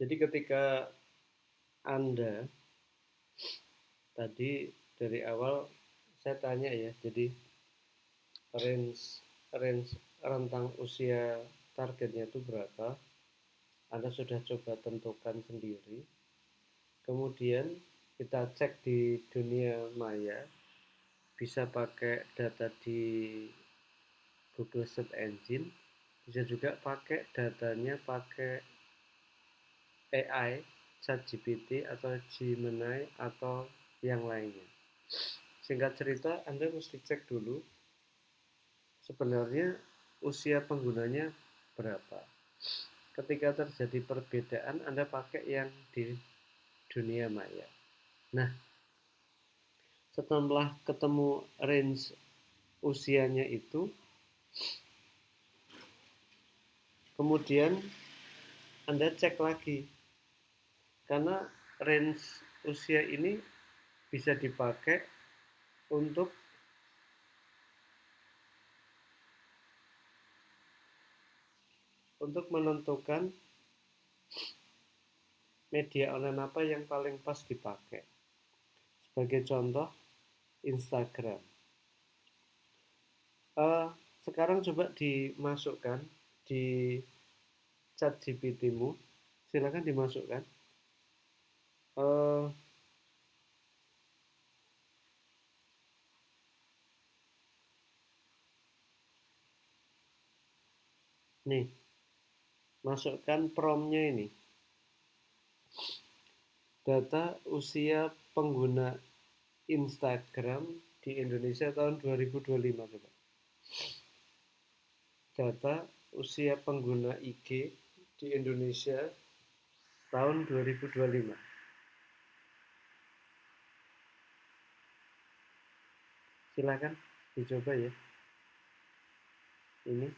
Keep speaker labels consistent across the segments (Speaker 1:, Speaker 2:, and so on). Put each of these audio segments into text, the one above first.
Speaker 1: Jadi ketika Anda tadi dari awal saya tanya ya, jadi range range rentang usia targetnya itu berapa? Anda sudah coba tentukan sendiri. Kemudian kita cek di dunia maya, bisa pakai data di Google Search Engine, bisa juga pakai datanya pakai AI, ChatGPT atau Gemini atau yang lainnya. Singkat cerita, Anda mesti cek dulu sebenarnya usia penggunanya berapa. Ketika terjadi perbedaan, Anda pakai yang di dunia maya. Nah, setelah ketemu range usianya itu, kemudian Anda cek lagi, karena range usia ini bisa dipakai untuk menentukan media online apa yang paling pas dipakai. Sebagai contoh, Instagram. Sekarang coba dimasukkan di chat GPT-mu, silakan dimasukkan. Nih, masukkan promptnya ini. Data usia pengguna Instagram di Indonesia tahun 2025 coba. Data usia pengguna IG di Indonesia tahun 2025. Silakan dicoba ya. Ini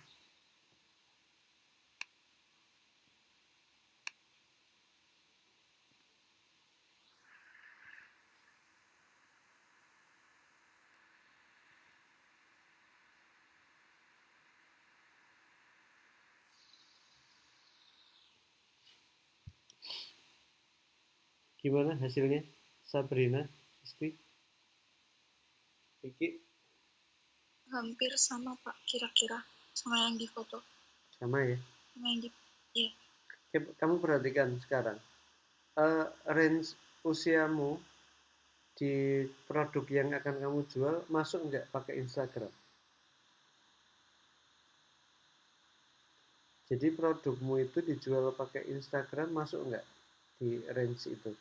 Speaker 1: gimana hasilnya, Sabrina, Isti, Iki?
Speaker 2: Hampir sama Pak, kira-kira sama yang di foto.
Speaker 1: Sama ya?
Speaker 2: Sama yang di, ya.
Speaker 1: Kamu perhatikan sekarang, range usiamu di produk yang akan kamu jual masuk nggak pakai Instagram? Jadi produkmu itu dijual pakai Instagram masuk nggak di range itu?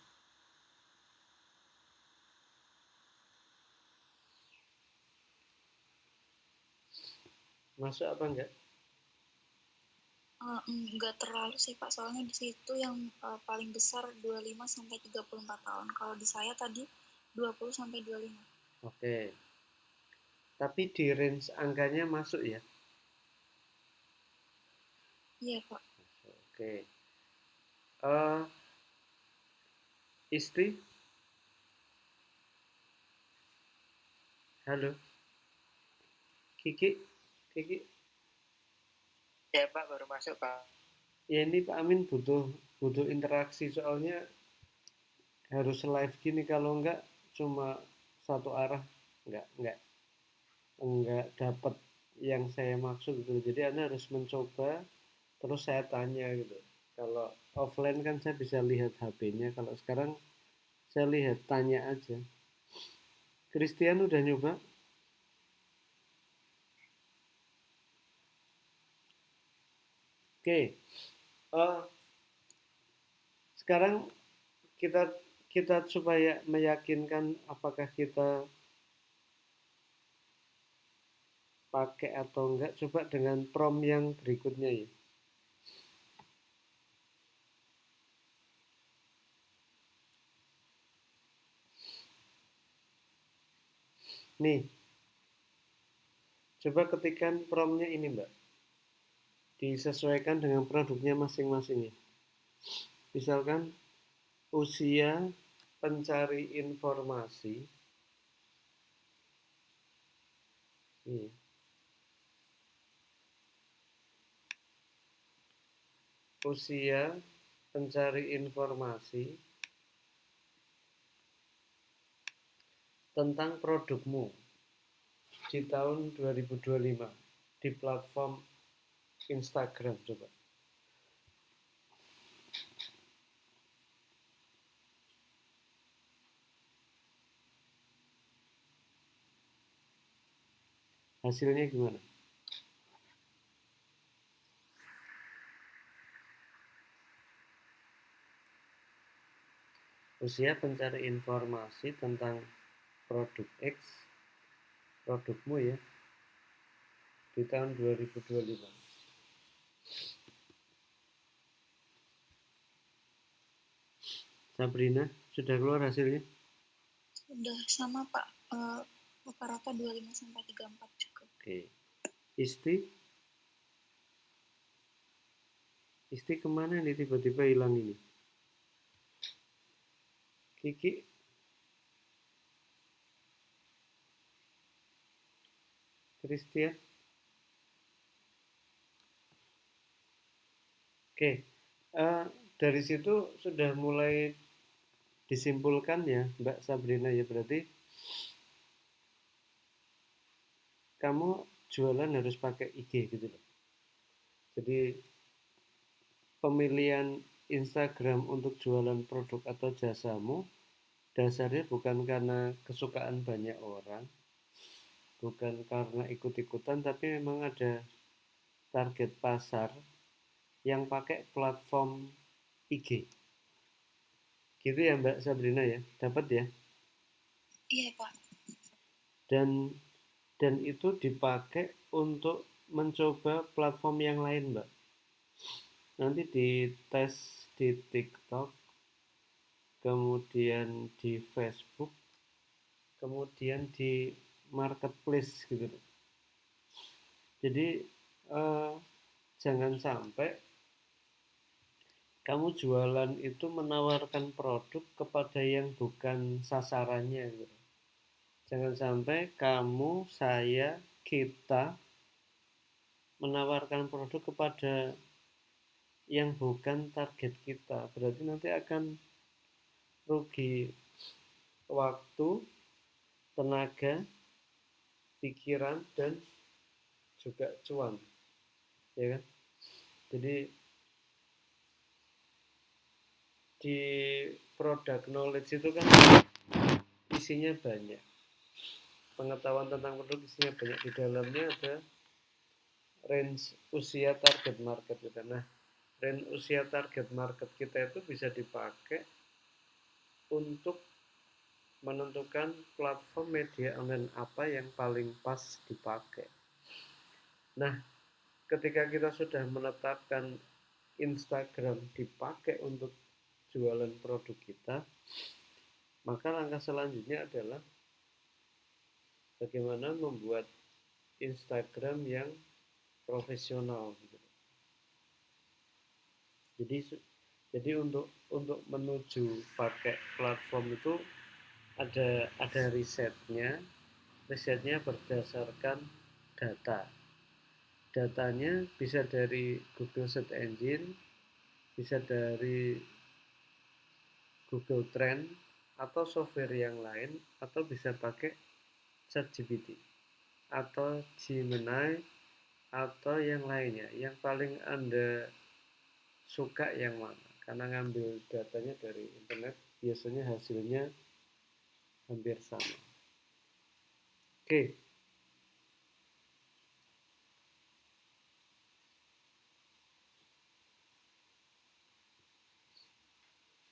Speaker 1: Masuk apa enggak?
Speaker 2: Enggak terlalu sih Pak, soalnya di situ yang paling besar 25 sampai 34 tahun. Kalau di saya tadi 20 sampai 25.
Speaker 1: Oke. Tapi di range angkanya masuk ya?
Speaker 2: Iya Pak.
Speaker 1: Oke. Uh, Istri? Halo? Kiki? Kiki?
Speaker 3: Ya Pak, baru masuk Pak.
Speaker 1: Ya ini Pak Amin butuh interaksi, soalnya harus live gini, kalau enggak cuma satu arah, enggak dapat yang saya maksud gitu. Jadi Anda harus mencoba terus saya tanya gitu. Kalau offline kan saya bisa lihat HP-nya, kalau sekarang saya lihat tanya aja. Christian udah nyoba? Oke. Sekarang kita kita supaya meyakinkan apakah kita pakai atau enggak, coba dengan prompt yang berikutnya ya. Nih, coba ketikkan promptnya ini Mbak, disesuaikan dengan produknya masing-masing ya. Misalkan usia pencari informasi, nih, usia pencari informasi tentang produkmu di tahun 2025 di platform Instagram. Coba. Hasilnya gimana? Usia pencari informasi tentang produk X, produkmu ya, di tahun 2025. Sabrina, sudah keluar hasilnya?
Speaker 2: Sudah sama Pak, rata-rata 25 sampai 34 juga.
Speaker 1: Oke. Isti kemana nih tiba-tiba hilang ini? Kiki, Christian. Oke, dari situ sudah mulai disimpulkan ya Mbak Sabrina ya, berarti kamu jualan harus pakai IG gitu loh. Jadi pemilihan Instagram untuk jualan produk atau jasamu dasarnya bukan karena kesukaan banyak orang, bukan karena ikut-ikutan, tapi memang ada target pasar yang pakai platform IG. Gitu ya Mbak Sabrina ya, dapat ya?
Speaker 2: Iya Pak.
Speaker 1: Dan itu dipakai untuk mencoba platform yang lain Mbak. Nanti dites di TikTok, kemudian di Facebook, kemudian di marketplace gitu. Jadi jangan sampai kamu jualan itu menawarkan produk kepada yang bukan sasarannya gitu. Jangan sampai kamu, saya, kita menawarkan produk kepada yang bukan target kita. Berarti nanti akan rugi waktu, tenaga, pikiran, dan juga cuan. Ya kan? Jadi di product knowledge itu kan isinya banyak. Pengetahuan tentang produk isinya banyak. Di dalamnya ada range usia target market kita. Nah, range usia target market kita itu bisa dipakai untuk menentukan platform media online apa yang paling pas dipakai. Nah, ketika kita sudah menetapkan Instagram dipakai untuk jualan produk kita, maka langkah selanjutnya adalah bagaimana membuat Instagram yang profesional. Jadi untuk menuju pakai platform itu ada risetnya. Risetnya berdasarkan data. Datanya bisa dari Google Search Engine, bisa dari Google Trend atau software yang lain, atau bisa pakai ChatGPT atau Gemini atau yang lainnya. Yang paling Anda suka yang mana? Karena ngambil datanya dari internet biasanya hasilnya hampir sama. Oke.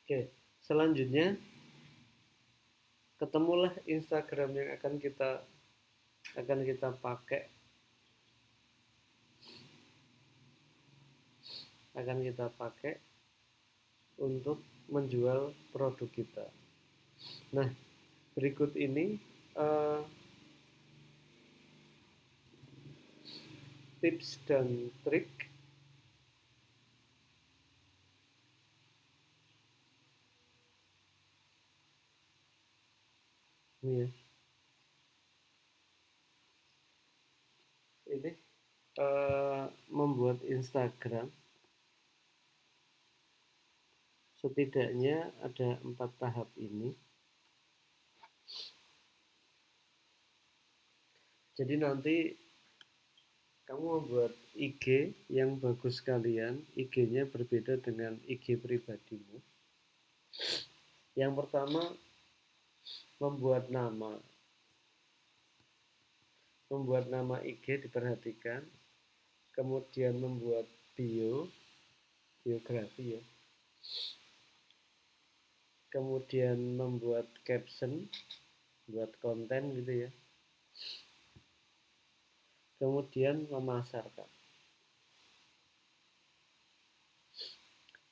Speaker 1: Oke, selanjutnya ketemulah Instagram yang akan kita pakai, untuk menjual produk kita. Nah, berikut ini tips dan trik ini ya. Ini membuat Instagram setidaknya ada 4 tahap ini. Jadi nanti kamu membuat IG yang bagus sekalian, IG-nya berbeda dengan IG pribadimu. Yang pertama, membuat nama. Membuat nama IG diperhatikan, kemudian membuat biografi ya. Kemudian membuat caption, buat konten gitu ya. Kemudian memasarkan.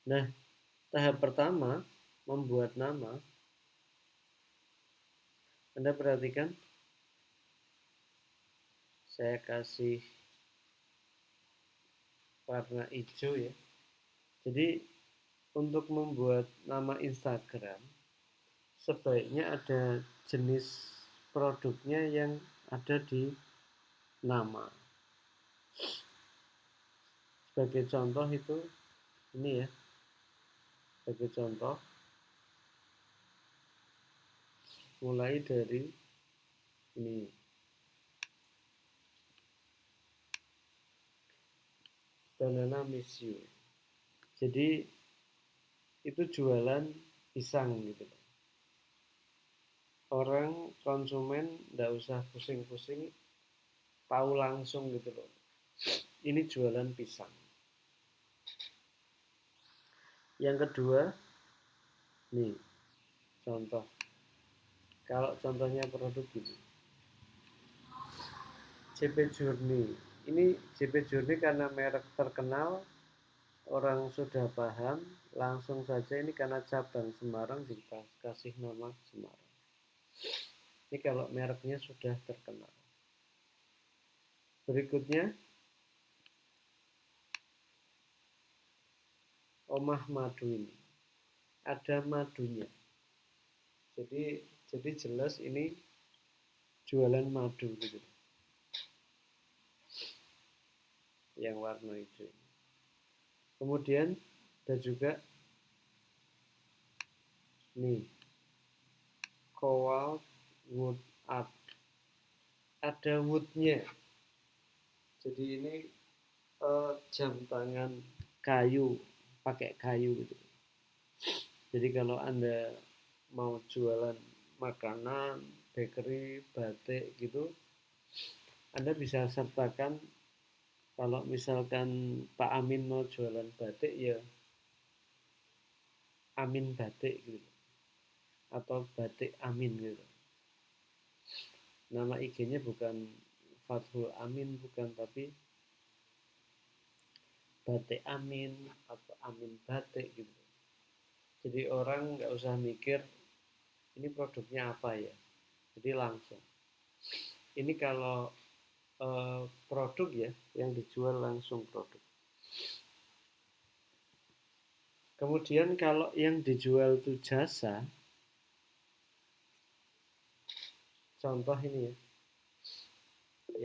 Speaker 1: Nah, tahap pertama, membuat nama. Anda perhatikan, saya kasih warna hijau ya. Jadi untuk membuat nama Instagram, sebaiknya ada jenis produknya yang ada di nama. Sebagai contoh itu ini ya. Sebagai contoh, mulai dari ini. Banana miss you. Jadi itu jualan pisang gitu. Orang konsumen nggak usah pusing-pusing, tahu langsung gitu loh. Ini jualan pisang. Yang kedua, nih contoh. Kalau contohnya produk ini, JP Journey. Ini JP Journey karena merek terkenal, orang sudah paham, langsung saja ini karena cabang Semarang dikasih nama Semarang. Ini kalau mereknya sudah terkenal. Berikutnya, Omah Madu ini. Ada madunya. Jadi jelas ini jualan madu gitu. Yang warna hijau ini. Kemudian ada juga nih Cobalt Wood Art. Ada woodnya. Jadi ini jam tangan kayu, pakai kayu gitu. Jadi kalau Anda mau jualan makanan, bakery, batik gitu, Anda bisa sertakan. Kalau misalkan Pak Amin mau jualan batik ya Amin Batik gitu. Atau Batik Amin gitu. Nama IG-nya bukan Fathul Amin, bukan, tapi Batik Amin atau Amin Batik gitu. Jadi orang nggak usah mikir ini produknya apa ya. Jadi langsung. Ini kalau produk ya, yang dijual langsung produk. Kemudian kalau yang dijual itu jasa, contoh ini ya,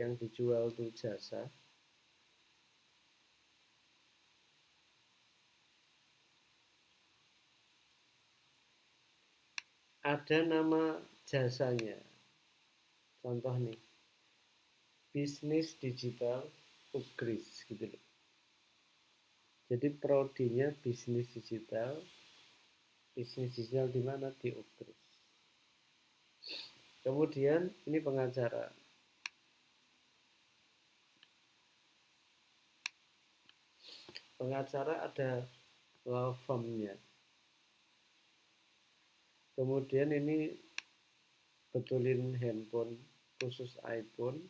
Speaker 1: yang dijual itu jasa, ada nama jasanya. Contoh nih, bisnis digital upgrade gitu loh. Jadi prodinya bisnis digital di mana? Di upgrade. Kemudian ini pengacara. Pengacara ada law firm-nya. Kemudian ini betulin handphone khusus iPhone,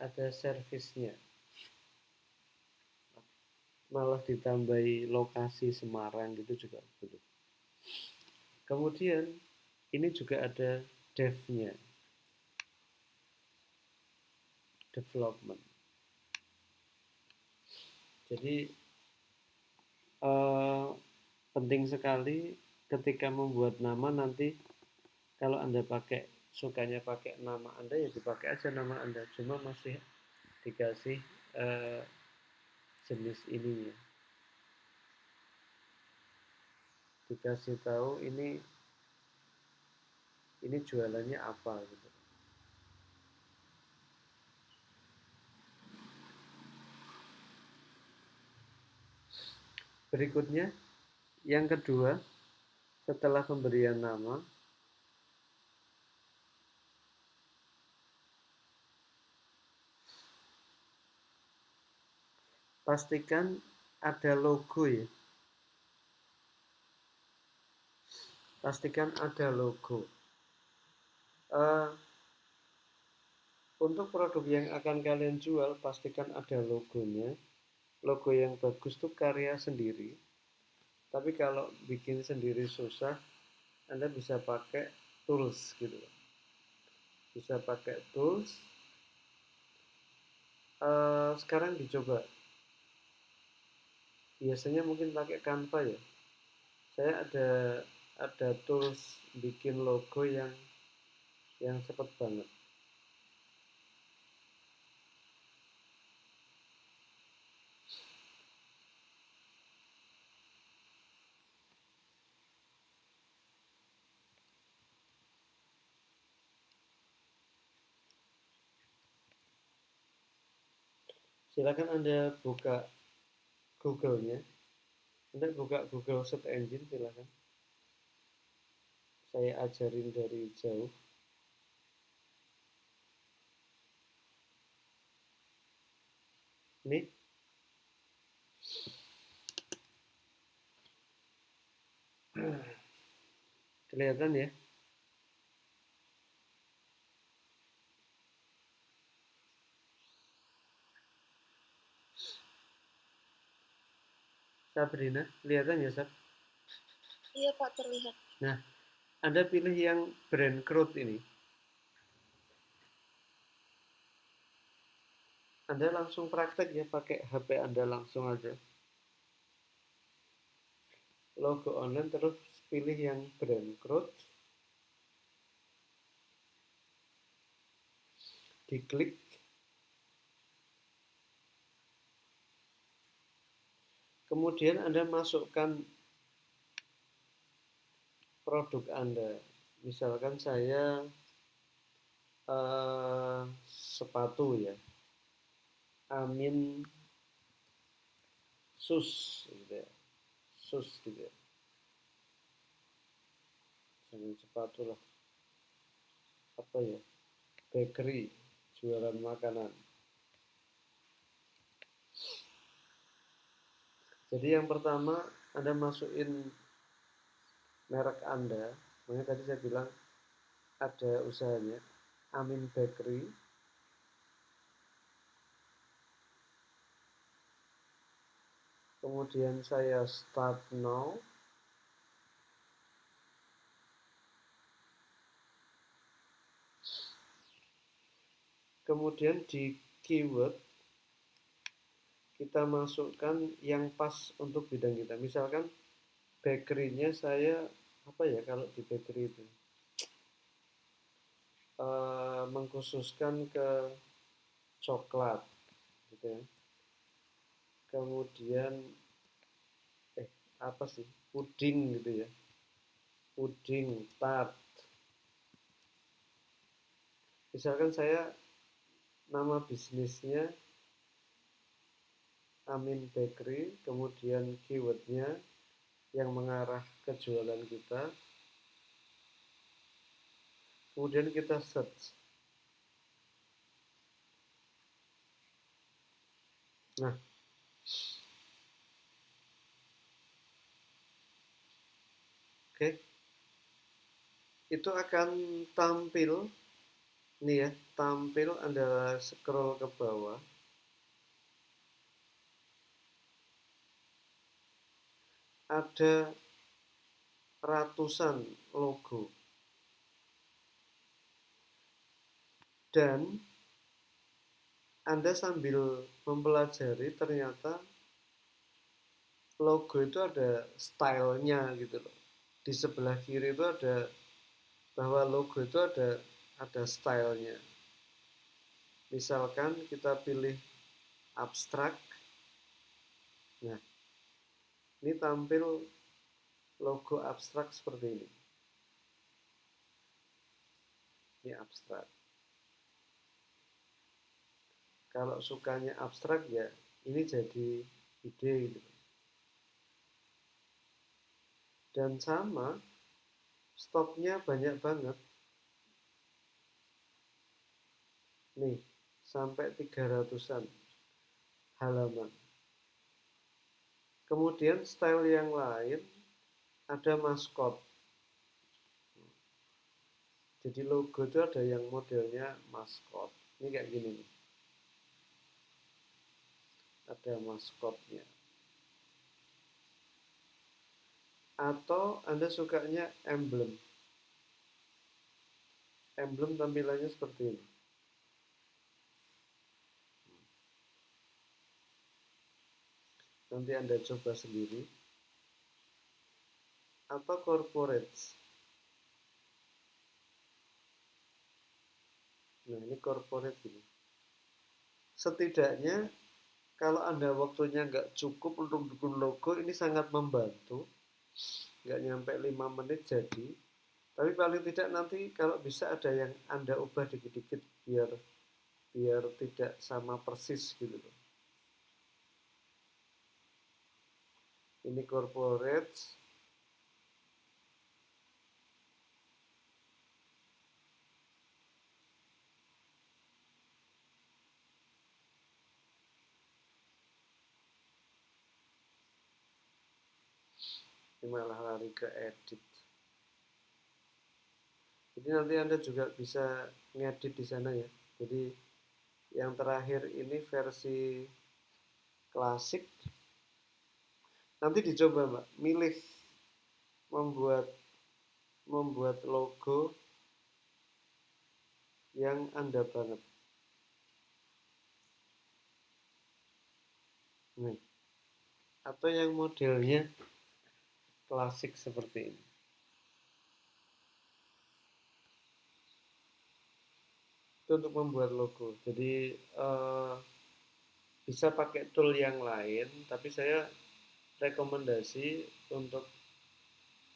Speaker 1: ada servisnya. Malah ditambahi lokasi Semarang gitu juga boleh. Kemudian ini juga ada dev-nya, development. Jadi penting sekali ketika membuat nama nanti kalau Anda sukanya pakai nama Anda ya dipakai aja nama Anda, cuma masih dikasih jenis ininya. dikasih tahu ini jualannya apa gitu. Berikutnya, yang kedua, setelah pemberian nama, pastikan ada logo ya. Pastikan ada logo. Untuk produk yang akan kalian jual, pastikan ada logonya. Logo yang bagus tuh karya sendiri. Tapi kalau bikin sendiri susah, Anda bisa pakai tools gitu. Bisa pakai tools. Sekarang dicoba. Biasanya mungkin pakai Canva ya. Saya ada tools bikin logo yang cepet banget. Silakan Anda buka Google-nya. Anda buka Google Search Engine silakan. Saya ajarin dari jauh. Nih. Kelihatan ya? Sabrina, kelihatan ya, Sab?
Speaker 2: Iya Pak, terlihat.
Speaker 1: Nah, Anda pilih yang brand Crowd ini. Anda langsung praktek ya, pakai HP Anda langsung aja. Logo online, terus pilih yang brand Crowd. Diklik. Kemudian Anda masukkan produk Anda. Misalkan saya sepatu ya. Amin sus gitu ya. Sus gitu ya. Jangan sepatu lah. Apa ya? Bakery, jualan makanan. Jadi yang pertama Anda masukin merek Anda. Makanya tadi saya bilang ada usahanya. Amin Bakery. Kemudian saya start now. Kemudian di keyword kita masukkan yang pas untuk bidang kita. Misalkan bakery-nya saya apa ya kalau di bakery itu mengkhususkan ke coklat gitu ya. Kemudian apa sih, puding gitu ya, puding, tart. Misalkan saya nama bisnisnya Amin Bakery, kemudian keywordnya yang mengarah ke jualan kita, kemudian kita search. Nah, oke, itu akan tampil nih ya, tampil Anda scroll ke bawah. Ada ratusan logo. Dan Anda sambil mempelajari ternyata logo itu ada stylenya gitu loh. Di sebelah kiri itu ada bahwa logo itu ada stylenya. Misalkan kita pilih abstrak. Nah, ini tampil logo abstrak seperti ini. Ini abstrak. Kalau sukanya abstrak ya ini jadi ide gitu. Dan sama, stoknya banyak banget. Nih, sampai 300-an halaman. Kemudian style yang lain ada maskot. Jadi logo itu ada yang modelnya maskot. Ini kayak gini nih. Ada maskotnya. Atau Anda sukanya emblem. Emblem tampilannya seperti ini. Nanti Anda coba sendiri. Atau corporate. Nah, ini corporate ini. Setidaknya kalau Anda waktunya nggak cukup untuk bikin logo, ini sangat membantu. Nggak nyampe 5 menit jadi. Tapi paling tidak nanti kalau bisa ada yang Anda ubah dikit-dikit biar tidak sama persis gitu loh. Ini corporate. Ini malah lari ke edit. Jadi nanti Anda juga bisa ngedit di sana ya. Jadi yang terakhir ini versi klasik. Nanti dicoba Mbak, milih membuat logo yang Anda banget. Nih. Atau yang modelnya klasik seperti ini. Itu untuk membuat logo. Jadi bisa pakai tool yang lain, tapi saya rekomendasi untuk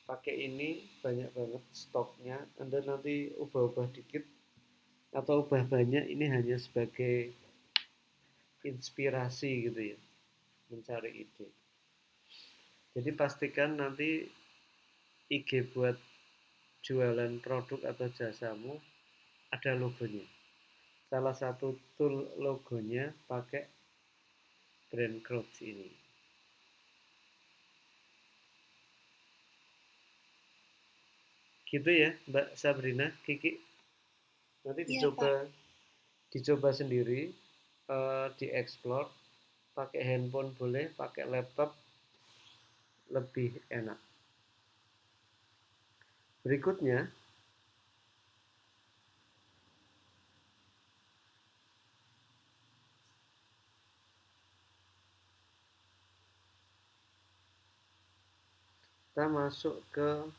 Speaker 1: pakai ini banyak banget stoknya. Anda nanti ubah-ubah dikit atau ubah banyak, ini hanya sebagai inspirasi gitu ya, mencari ide. Jadi pastikan nanti IG buat jualan produk atau jasamu ada logonya. Salah satu tool logonya pakai brand Crouch ini. Gitu ya Mbak Sabrina, Kiki. Nanti dicoba sendiri, dieksplor, pakai handphone boleh, pakai laptop lebih enak. Berikutnya, kita masuk ke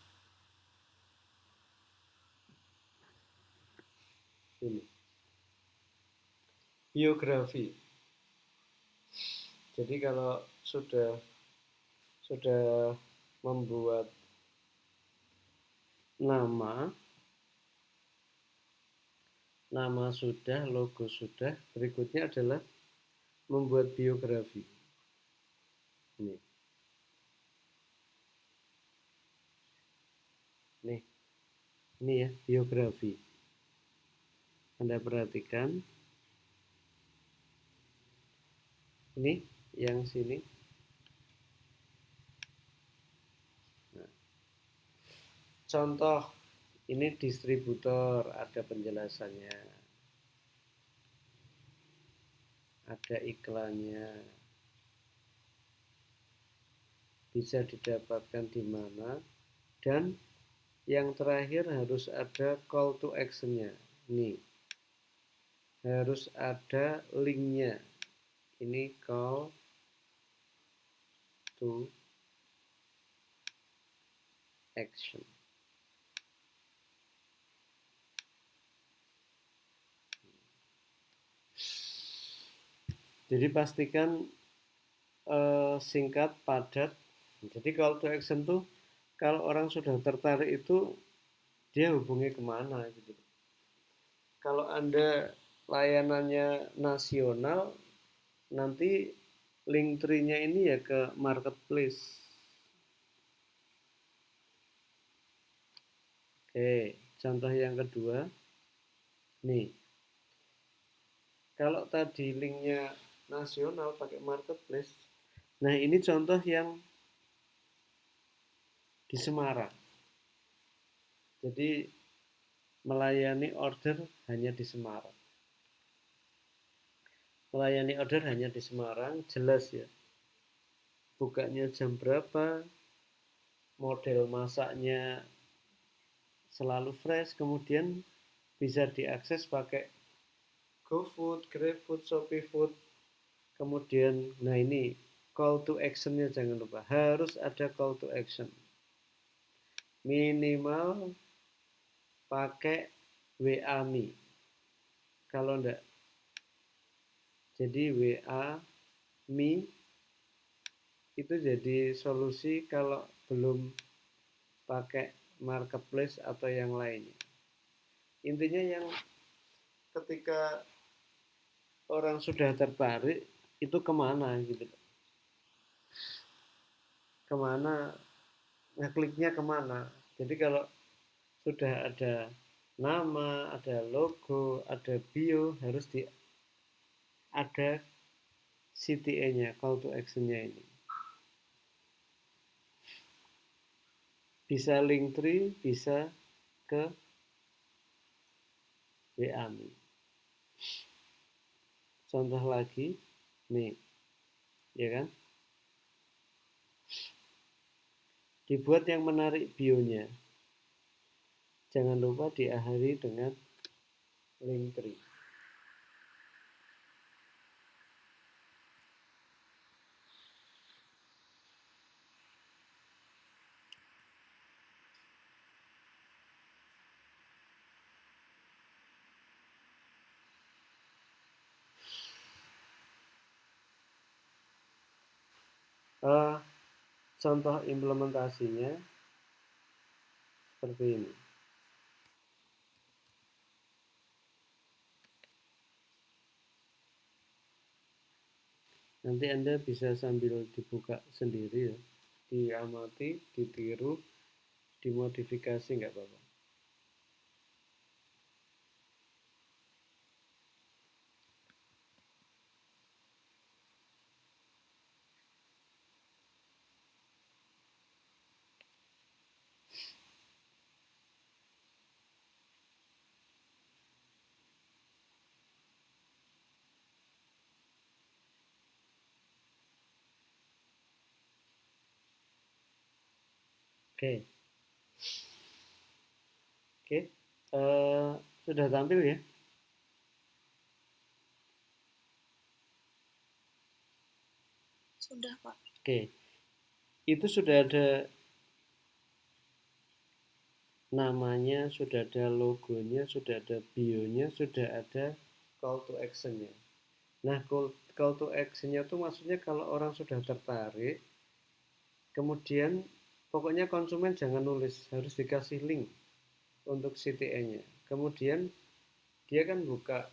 Speaker 1: ini, biografi. Jadi kalau sudah membuat nama sudah, logo sudah, berikutnya adalah membuat biografi. Ini ya biografi. Anda perhatikan, ini yang sini. Nah, contoh, ini distributor, ada penjelasannya, ada iklannya, bisa didapatkan di mana, dan yang terakhir harus ada call to action-nya. Nih, harus ada link-nya. Ini call to action. Jadi pastikan singkat, padat. Jadi call to action tuh kalau orang sudah tertarik itu dia hubungi kemana gitu. Kalau Anda layanannya nasional, nanti link tree-nya ini ya ke marketplace. Oke, contoh yang kedua. Nih, kalau tadi linknya nasional pakai marketplace, nah ini contoh yang di Semarang. Jadi melayani order hanya di Semarang. Melayani order hanya di Semarang, jelas ya. Bukanya jam berapa, model masaknya selalu fresh, kemudian bisa diakses pakai GoFood, GrabFood, ShopeeFood. Kemudian, nah ini call to action-nya jangan lupa, harus ada call to action. Minimal pakai WA Me. Kalau enggak, jadi WA Me itu jadi solusi kalau belum pakai marketplace atau yang lainnya. Intinya yang ketika orang sudah tertarik itu kemana gitu, kemana ngekliknya kemana. Jadi kalau sudah ada nama, ada logo, ada bio, harus ada CTA-nya, call to action-nya ini. Bisa link tree, bisa ke WA Me. Contoh lagi, nih, ya kan? Dibuat yang menarik bio-nya. Jangan lupa diakhiri dengan link tree. Contoh implementasinya seperti ini. Nanti Anda bisa sambil dibuka sendiri ya, diamati, ditiru, dimodifikasi nggak apa-apa. Oke. Oke. Sudah tampil ya?
Speaker 2: Sudah, Pak.
Speaker 1: Oke. Itu sudah ada namanya, sudah ada logonya, sudah ada bio-nya, sudah ada call to action-nya. Nah, call to action-nya itu maksudnya kalau orang sudah tertarik, kemudian pokoknya konsumen jangan nulis, harus dikasih link untuk CTA-nya. Kemudian dia kan buka,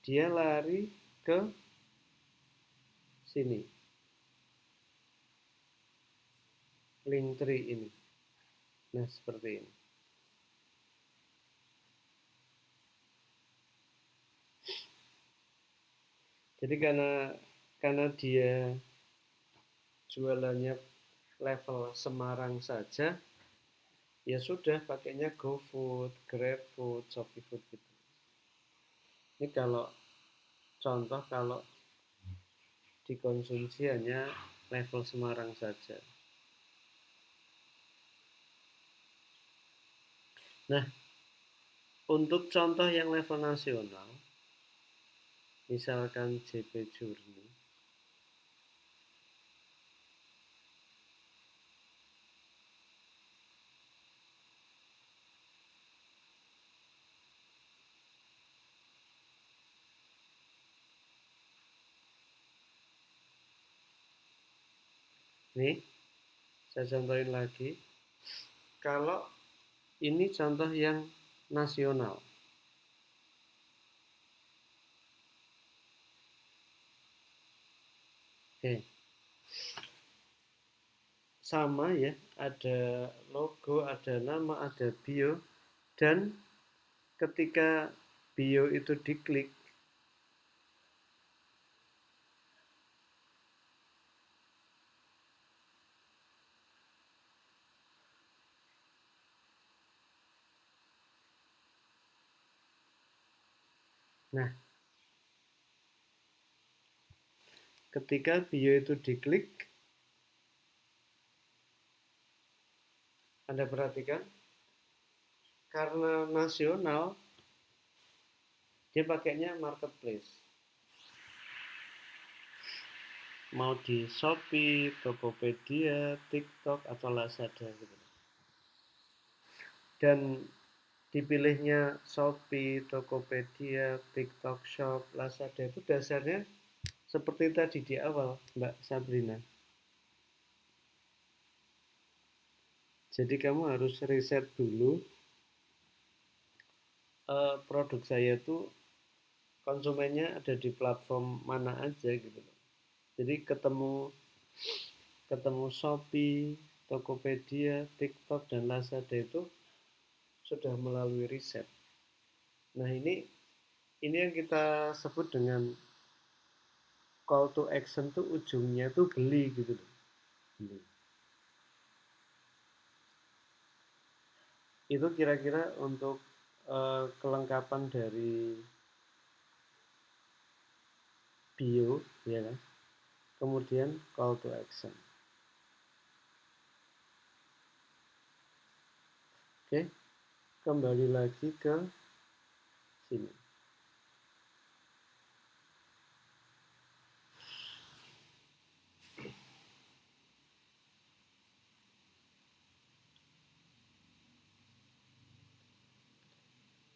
Speaker 1: dia lari ke sini, link tree ini. Nah, seperti ini. Jadi karena dia jualannya level Semarang saja, ya sudah pakainya GoFood, GrabFood, ShopeeFood gitu. Ini kalau contoh kalau dikonsumsi hanya level Semarang saja. Nah, untuk contoh yang level nasional, misalkan JP Journey, Nih, saya contohin lagi. Kalau ini contoh yang nasional. Oke. Sama ya, ada logo, ada nama, ada bio, dan ketika bio itu diklik, nah, ketika bio itu diklik, Anda perhatikan, karena nasional, dia pakainya marketplace. Mau di Shopee, Tokopedia, TikTok, atau Lazada gitu. Dan dipilihnya Shopee, Tokopedia, TikTok Shop, Lazada itu dasarnya seperti tadi di awal, Mbak Sabrina. Jadi kamu harus riset dulu produk saya itu konsumennya ada di platform mana aja gitu loh. Jadi ketemu Shopee, Tokopedia, TikTok dan Lazada itu sudah melalui riset. Nah, ini yang kita sebut dengan call to action tuh ujungnya tuh beli gitu loh. Beli. Itu kira-kira untuk kelengkapan dari bio ya kan. Kemudian call to action. Oke, kembali lagi ke sini.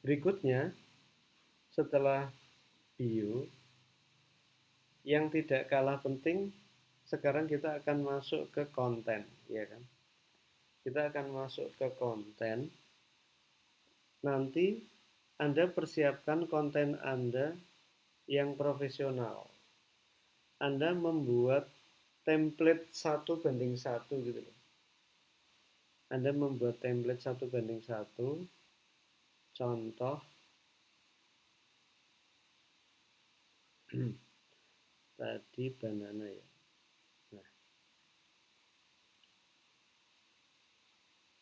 Speaker 1: Berikutnya, setelah bio, yang tidak kalah penting, sekarang kita akan masuk ke konten, ya kan? Kita akan masuk ke konten. Nanti Anda persiapkan konten Anda yang profesional. Anda membuat template 1:1 gitu loh. Anda membuat template 1:1, contoh tadi banana ya. Nah,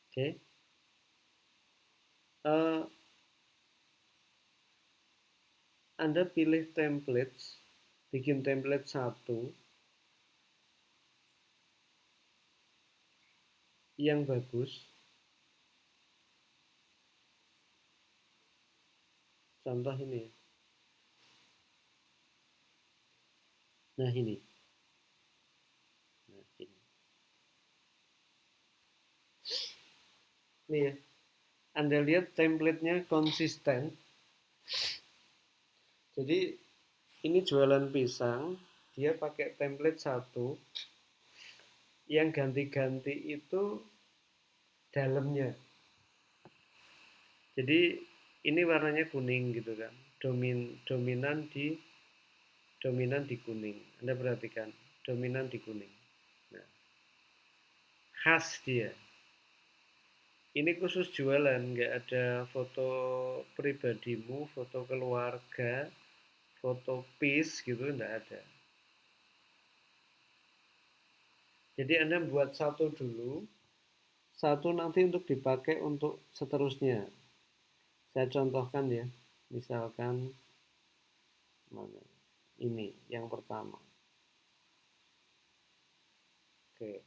Speaker 1: oke. Anda pilih template, bikin template 1 yang bagus. Contoh ini. Nah, ini. Nah, ini. Nih ya. Anda lihat template-nya konsisten. Jadi ini jualan pisang, dia pakai template 1. Yang ganti-ganti itu dalamnya. Jadi ini warnanya kuning gitu kan. Dominan di kuning. Anda perhatikan, dominan di kuning. Nah, khas dia. Ini khusus jualan, nggak ada foto pribadimu, foto keluarga, foto piece gitu, nggak ada. Jadi Anda buat 1 dulu, 1 nanti untuk dipakai untuk seterusnya. Saya contohkan ya, misalkan mana? Ini yang pertama. Oke.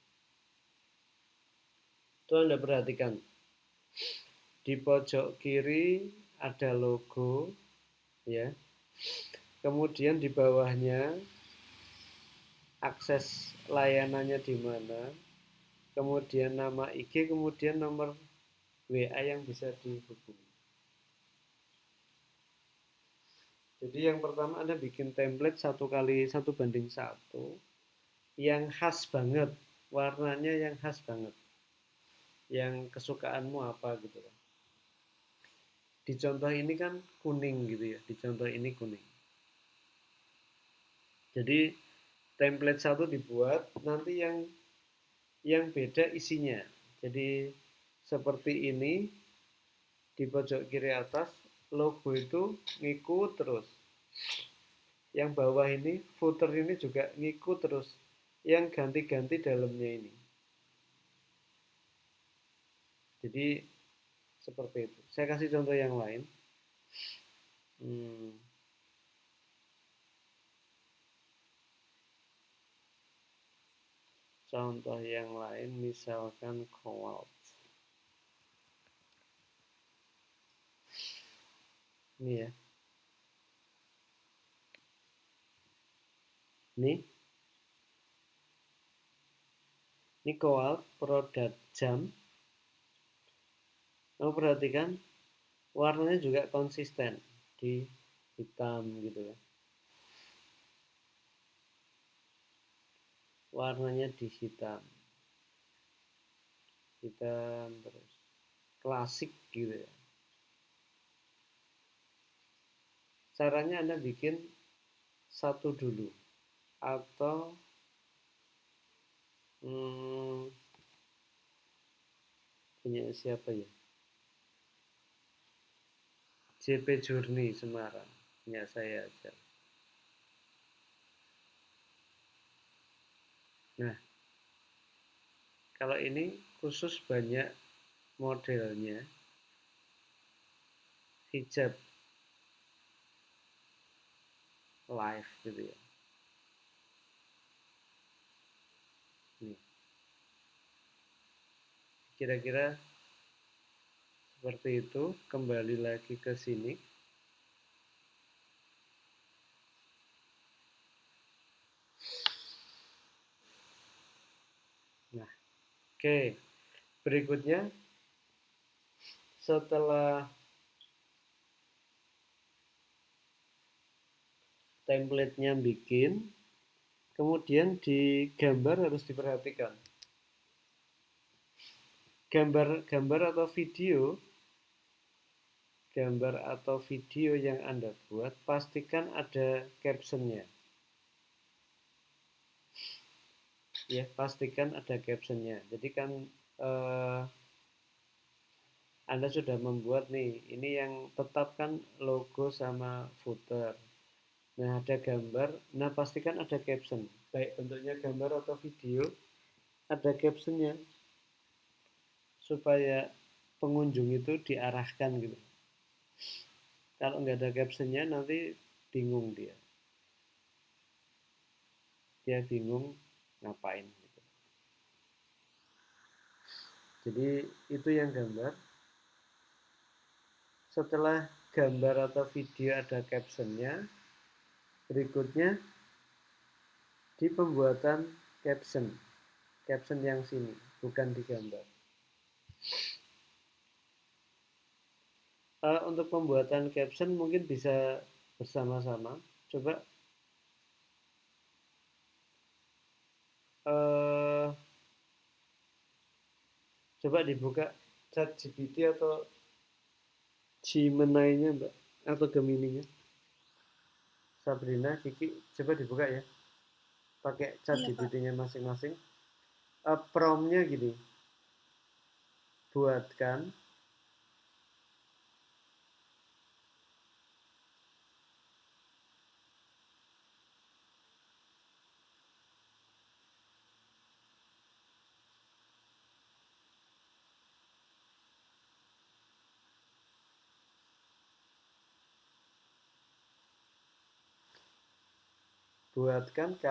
Speaker 1: Itu Anda perhatikan. Di pojok kiri ada logo ya. Kemudian di bawahnya akses layanannya di mana. Kemudian nama IG, kemudian nomor WA yang bisa dihubungi. Jadi yang pertama Anda bikin template 1:1 yang khas banget. warnanya yang khas banget, yang kesukaanmu apa gitu kan. Di contoh ini kan kuning gitu ya, di contoh ini kuning. Jadi template satu dibuat, nanti yang beda isinya. Jadi seperti ini, di pojok kiri atas logo itu ngikut terus. Yang bawah ini, footer ini juga ngikut terus. Yang ganti-ganti dalamnya ini. Jadi seperti itu. Saya kasih contoh yang lain. Contoh yang lain misalkan Cobalt. Ini ya. Ini Cobalt produk jam. Kamu perhatikan warnanya juga konsisten di hitam gitu ya. Warnanya di hitam terus klasik gitu ya. Caranya Anda bikin satu dulu atau punya siapa ya, JP Journey Semarang, punya saya aja. Nah, kalau ini khusus banyak modelnya, hijab live gitu ya. Nih. Kira-kira seperti itu. Kembali lagi ke sini. Nah, oke. Berikutnya, setelah template-nya bikin, kemudian di gambar harus diperhatikan. Gambar atau video yang Anda buat, pastikan ada captionnya. Ya, pastikan ada captionnya. Jadi kan Anda sudah membuat nih, ini yang tetapkan logo sama footer. Nah, ada gambar, nah pastikan ada caption. Baik bentuknya gambar atau video, ada captionnya. Supaya pengunjung itu diarahkan gitu. Kalau nggak ada captionnya nanti bingung dia. Dia bingung ngapain gitu. Jadi itu yang gambar. Setelah gambar atau video ada captionnya, berikutnya di pembuatan caption yang sini, bukan di gambar. Untuk pembuatan caption mungkin bisa bersama-sama. Coba coba dibuka ChatGPT atau Gemini-nya Mbak, atau Gemini-nya. Sabrina, Kiki, coba dibuka ya. Pakai ChatGPT-nya masing-masing. Prompt-nya gini. Buatkan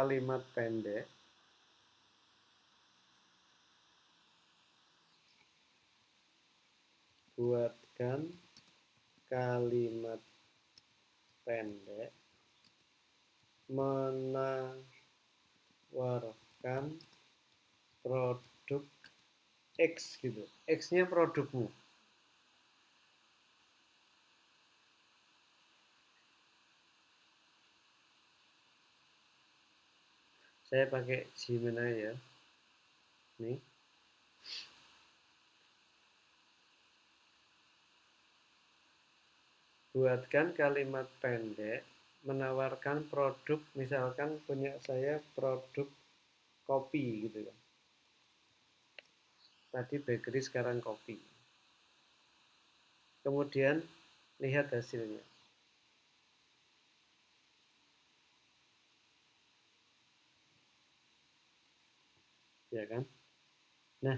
Speaker 1: kalimat pendek menawarkan produk X gitu. X-nya produkmu. Saya pakai Gemini ya. Nih. Buatkan kalimat pendek menawarkan produk, misalkan punya saya produk kopi gitu kan. Tadi bakery, sekarang kopi. Kemudian lihat hasilnya. Ya kan? Nah,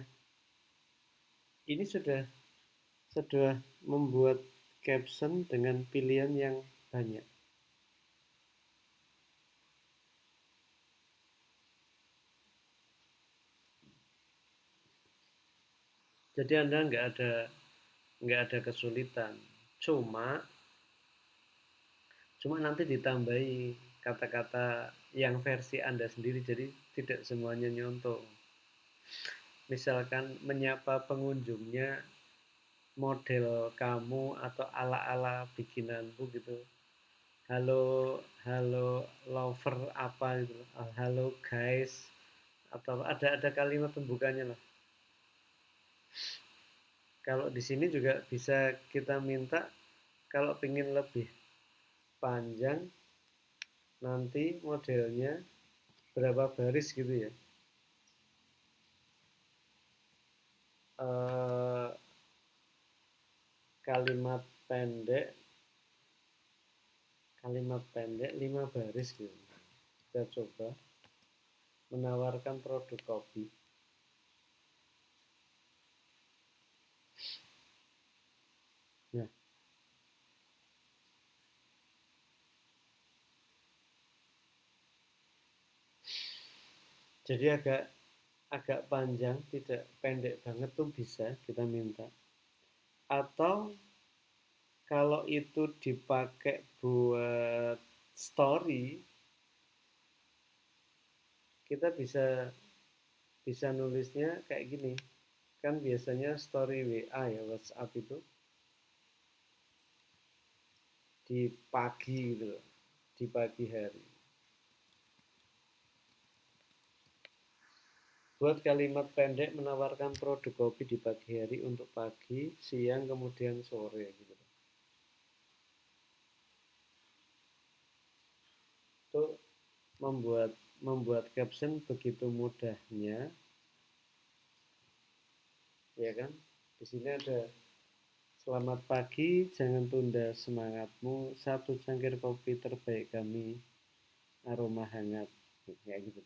Speaker 1: ini sudah membuat caption dengan pilihan yang banyak. Jadi Anda nggak ada kesulitan. Cuma nanti ditambahi kata-kata yang versi Anda sendiri, jadi tidak semuanya nyontoh. Misalkan menyapa pengunjungnya model kamu atau ala-ala bikinanmu gitu. Halo, halo lover apa gitu. Halo guys, atau ada kalimat pembukanya lah. Kalau di sini juga bisa kita minta kalau ingin lebih panjang nanti modelnya berapa baris gitu ya. Kalimat pendek 5 baris gitu. Kita coba menawarkan produk kopi. Nah, jadi agak panjang, tidak pendek banget tuh bisa kita minta. Atau kalau itu dipakai buat story, kita bisa nulisnya kayak gini. Kan biasanya story WA ya, WhatsApp itu di pagi gitu loh, di pagi hari. Buat kalimat pendek menawarkan produk kopi di pagi hari untuk pagi, siang, kemudian sore gitu. Itu membuat caption begitu mudahnya, ya kan? Di sini ada selamat pagi, jangan tunda semangatmu, 1 cangkir kopi terbaik kami, aroma hangat, kayak gitu.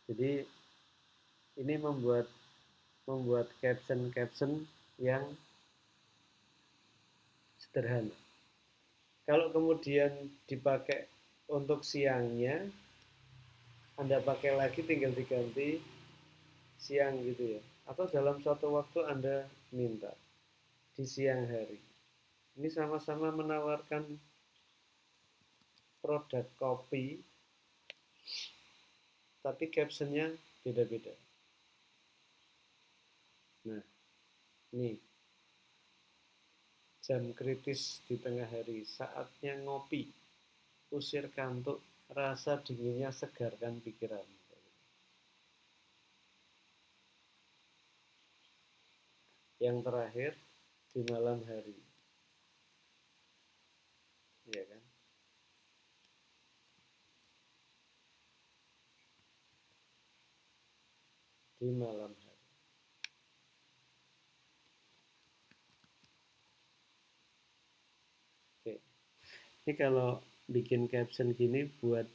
Speaker 1: Jadi ini membuat caption yang sederhana. Kalau kemudian dipakai untuk siangnya, Anda pakai lagi, tinggal diganti siang gitu ya. Atau dalam suatu waktu Anda minta di siang hari. Ini sama-sama menawarkan produk kopi, tapi captionnya beda-beda. Nah, ini jam kritis di tengah hari, saatnya ngopi, usir kantuk, rasa dinginnya segarkan pikiran. Yang terakhir, di malam hari, ya kan? Di malam hari. Oke. Ini kalau bikin caption gini buat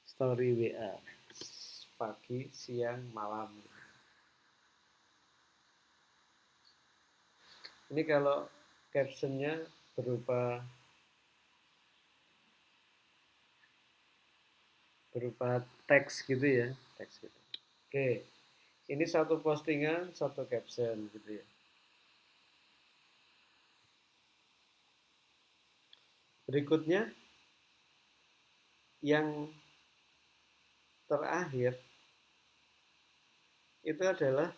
Speaker 1: story WA pagi, siang, malam. Ini kalau captionnya berupa teks gitu ya, teks gitu. Oke, ini satu postingan, satu caption gitu ya. Berikutnya yang terakhir itu adalah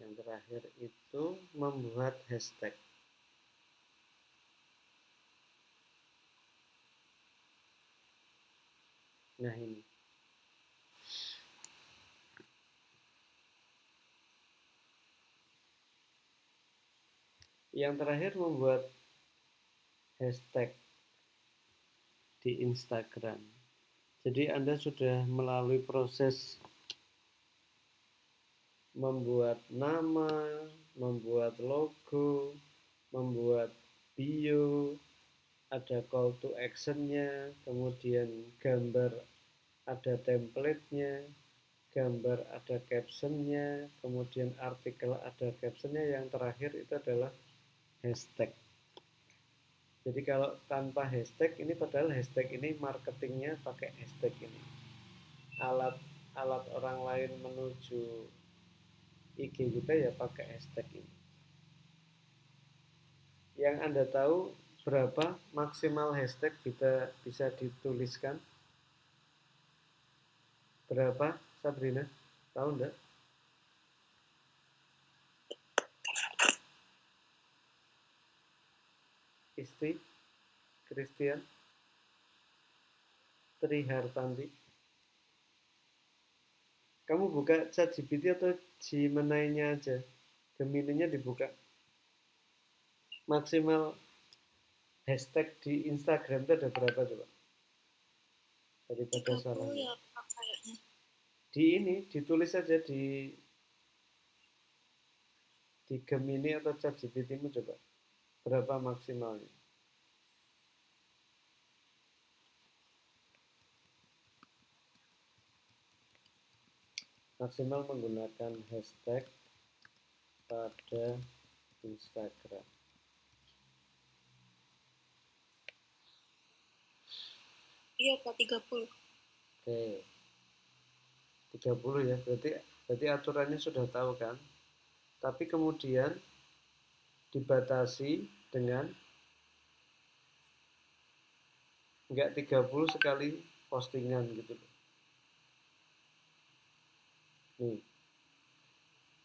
Speaker 1: Yang terakhir itu membuat hashtag. Nah ini. Yang terakhir membuat hashtag di Instagram. Jadi Anda sudah melalui proses membuat nama, membuat logo, membuat bio, ada call to action-nya, kemudian gambar ada template-nya, gambar ada caption-nya, kemudian artikel ada caption-nya, yang terakhir itu adalah hashtag. Jadi kalau tanpa hashtag ini, padahal hashtag ini marketingnya pakai hashtag ini. Alat orang lain menuju IG kita ya pakai hashtag ini. Yang Anda tahu berapa maksimal hashtag bisa dituliskan? Berapa, Sabrina? Tahu enggak? Isti, Christian, Trihartanti. Kamu buka ChatGPT atau Gemini-nya aja. Gemini-nya dibuka. Maksimal hashtag di Instagram itu ada berapa coba? Daripada
Speaker 2: 30
Speaker 1: salah.
Speaker 2: ya Pak kayaknya.
Speaker 1: Di ini ditulis aja di Gemini atau ChatGPT-mu coba. Berapa maksimalnya? Maksimal menggunakan hashtag pada Instagram.
Speaker 2: Iya Pak, 30.
Speaker 1: Oke. 30 ya. Berarti aturannya sudah tahu kan? Tapi kemudian dibatasi dengan enggak 30 sekali postingan gitu. Nih.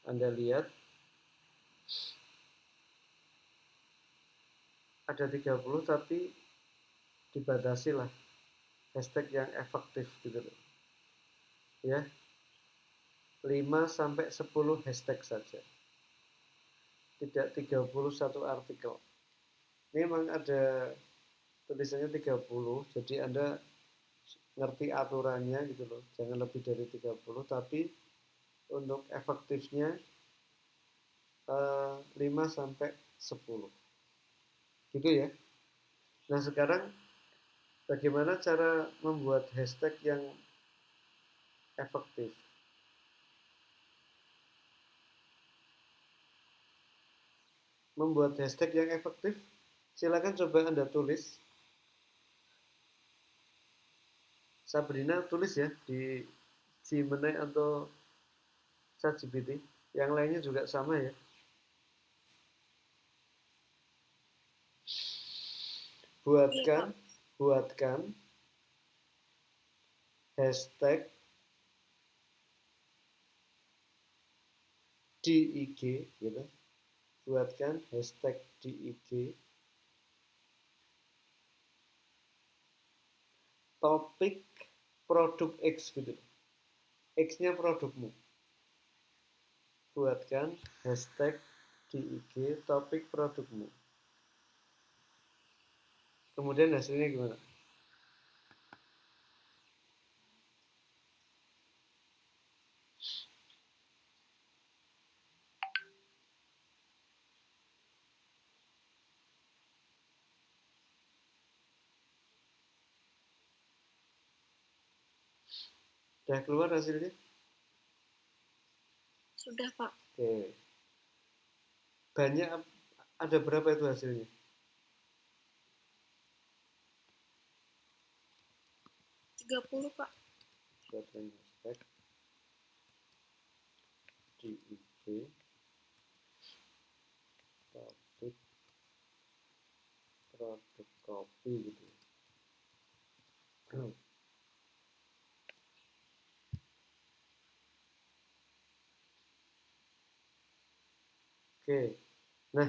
Speaker 1: Anda lihat ada 30 tapi dibatasi lah hashtag yang efektif gitu loh. Ya. 5 sampai 10 hashtag saja. Tidak 31 artikel. Ini memang ada tulisannya 30, jadi Anda ngerti aturannya gitu loh. Jangan lebih dari 30, tapi untuk efektifnya 5 sampai 10. Gitu ya. Nah, sekarang bagaimana cara membuat hashtag yang efektif? Membuat hashtag yang efektif, silakan coba Anda tulis. Sabrina tulis ya di Gemini atau ChatGPT. Yang lainnya juga sama ya. Buatkan hashtag di IG gitu. Buatkan hashtag di IG topik produk X gitu. X-nya produkmu. Buatkan hashtag di IG topik produkmu. Kemudian hasilnya gimana? Sudah keluar hasilnya?
Speaker 2: Sudah Pak.
Speaker 1: Oke. Banyak, ada berapa itu hasilnya?
Speaker 2: 30 Pak.
Speaker 1: Buatkan hashtag di IG topik produk kopi gitu. Oke. Nah,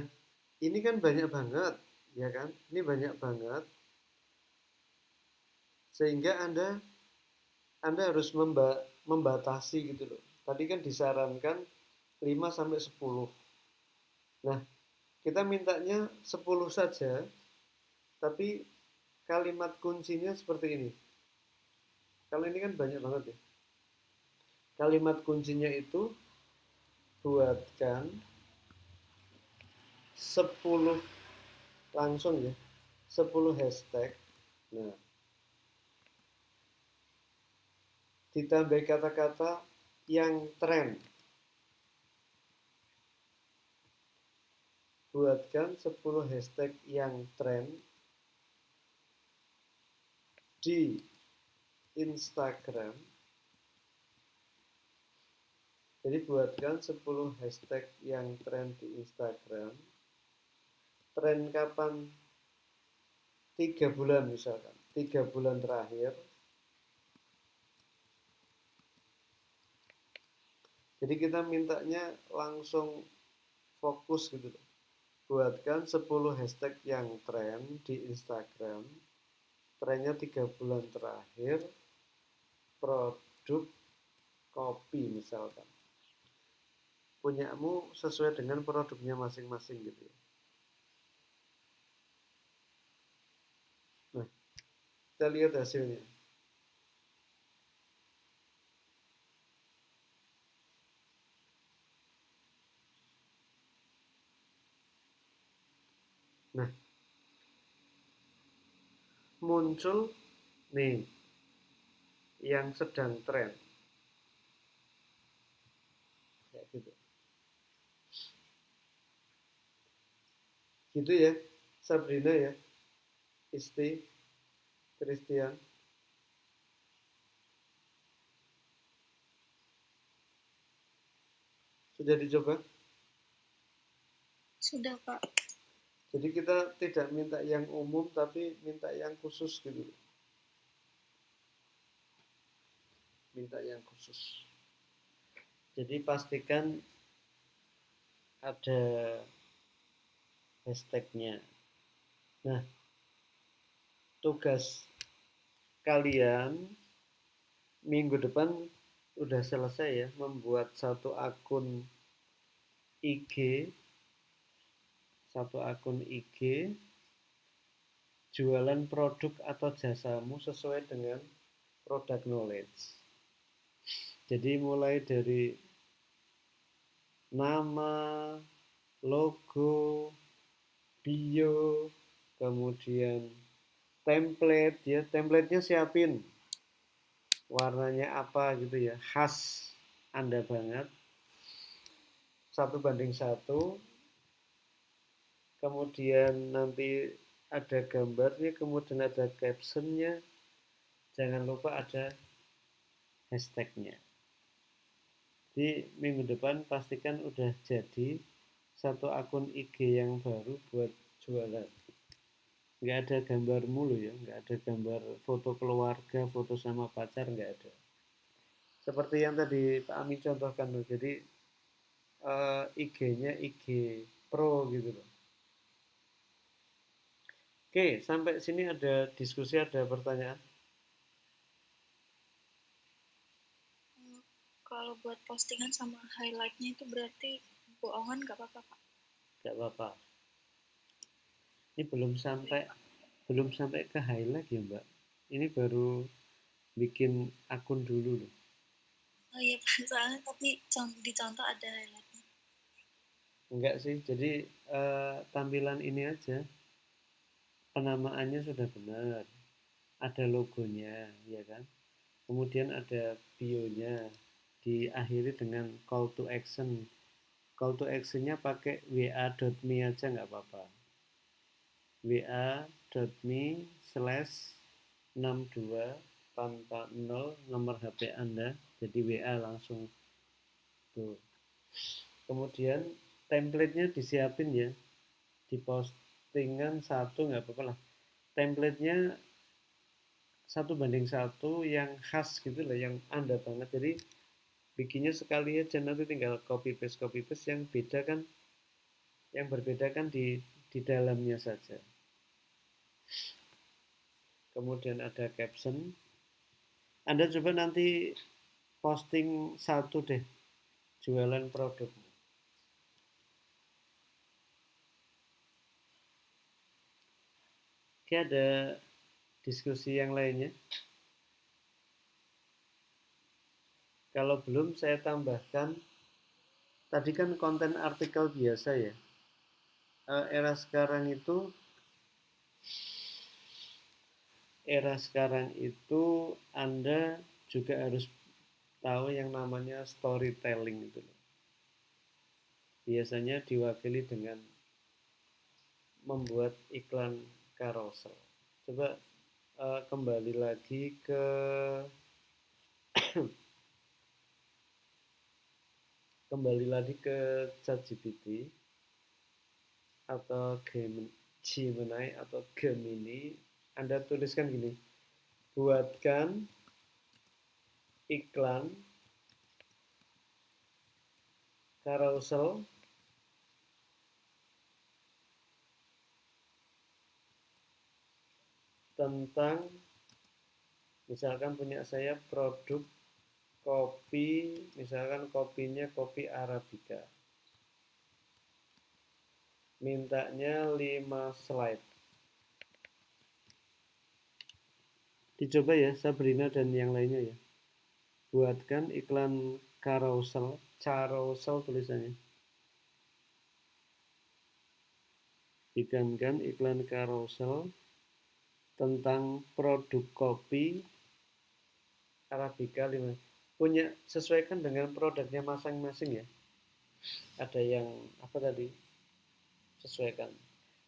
Speaker 1: ini kan banyak banget, ya kan? Ini banyak banget sehingga Anda harus membatasi gitu loh. Tadi kan disarankan 5 sampai 10. Nah, kita mintanya 10 saja, tapi kalimat kuncinya seperti ini. Kalau ini kan banyak banget ya. Kalimat kuncinya itu buatkan 10 langsung ya. 10 hashtag. Nah, ditambah kata-kata yang tren. Buatkan 10 hashtag yang tren di Instagram. Jadi buatkan 10 hashtag yang tren di Instagram. Tren kapan? 3 bulan misalkan. 3 bulan terakhir. Jadi kita mintanya langsung fokus gitu loh. Buatkan 10 hashtag yang tren di Instagram. Trennya 3 bulan terakhir. Produk kopi misalkan. Punyamu sesuai dengan produknya masing-masing gitu ya. Nah, kita lihat hasilnya. Nah, muncul nih yang sedang tren. Kayak gitu. Gitu ya, Sabrina ya, Isti, Christian. Sudah dicoba?
Speaker 2: Sudah, Pak.
Speaker 1: Jadi kita tidak minta yang umum, tapi minta yang khusus gitu. Minta yang khusus. Jadi pastikan ada hashtagnya. Nah, tugas kalian minggu depan udah selesai ya, membuat satu akun IG, jualan produk atau jasamu sesuai dengan product knowledge. Jadi mulai dari nama, logo, bio, kemudian template ya, templatenya siapin. Warnanya apa gitu ya, khas Anda banget. 1:1. Kemudian nanti ada gambarnya, kemudian ada captionnya. Jangan lupa ada hashtagnya. Di minggu depan pastikan udah jadi satu akun IG yang baru buat jualan. Nggak ada gambar mulu ya, nggak ada gambar foto keluarga, foto sama pacar, nggak ada. Seperti yang tadi Pak Ami contohkan loh, jadi IG-nya IG Pro gitu loh. Oke, sampai sini ada diskusi, ada pertanyaan?
Speaker 2: Kalau buat postingan sama highlightnya itu berarti bohongan nggak apa-apa, Pak?
Speaker 1: Nggak apa-apa. Ini belum sampai ke highlight ya Mbak. Ini baru bikin akun dulu loh.
Speaker 2: Oh iya, Pak. Soalnya tapi dicontoh ada highlightnya.
Speaker 1: Enggak sih, jadi tampilan ini aja. Penamaannya sudah benar. Ada logonya, ya kan? Kemudian ada bio-nya. Diakhiri dengan call to action. Call to action-nya pakai wa.me aja nggak apa-apa. wa.me/62 tanpa 0 nomor HP Anda. Jadi WA langsung tuh. Kemudian template-nya disiapin ya. Di postingan satu nggak apa-apa lah. Template-nya 1:1 yang khas gitu lah, yang Anda banget. Jadi bikinnya sekali aja, nanti tinggal copy paste yang beda kan Yang berbeda kan di dalamnya saja. Kemudian ada caption. Anda coba nanti posting satu deh, jualan produk. Oke, ada diskusi yang lainnya? Kalau belum, saya tambahkan. Tadi kan konten artikel biasa ya. Era sekarang itu Anda juga harus tahu yang namanya storytelling itu. Biasanya diwakili dengan membuat iklan carousel. Coba kembali lagi ke ChatGPT atau Gemini atau Gemini. Anda tuliskan gini, buatkan iklan carousel tentang, misalkan punya saya produk kopi, misalkan kopinya kopi Arabica. Mintanya 5 slide. Dicoba ya Sabrina dan yang lainnya ya. Buatkan iklan carousel tulisannya. Bikinkan iklan carousel tentang produk kopi Arabica 5. Punya, sesuaikan dengan produknya masing-masing ya. Ada yang apa tadi? Sesuaikan.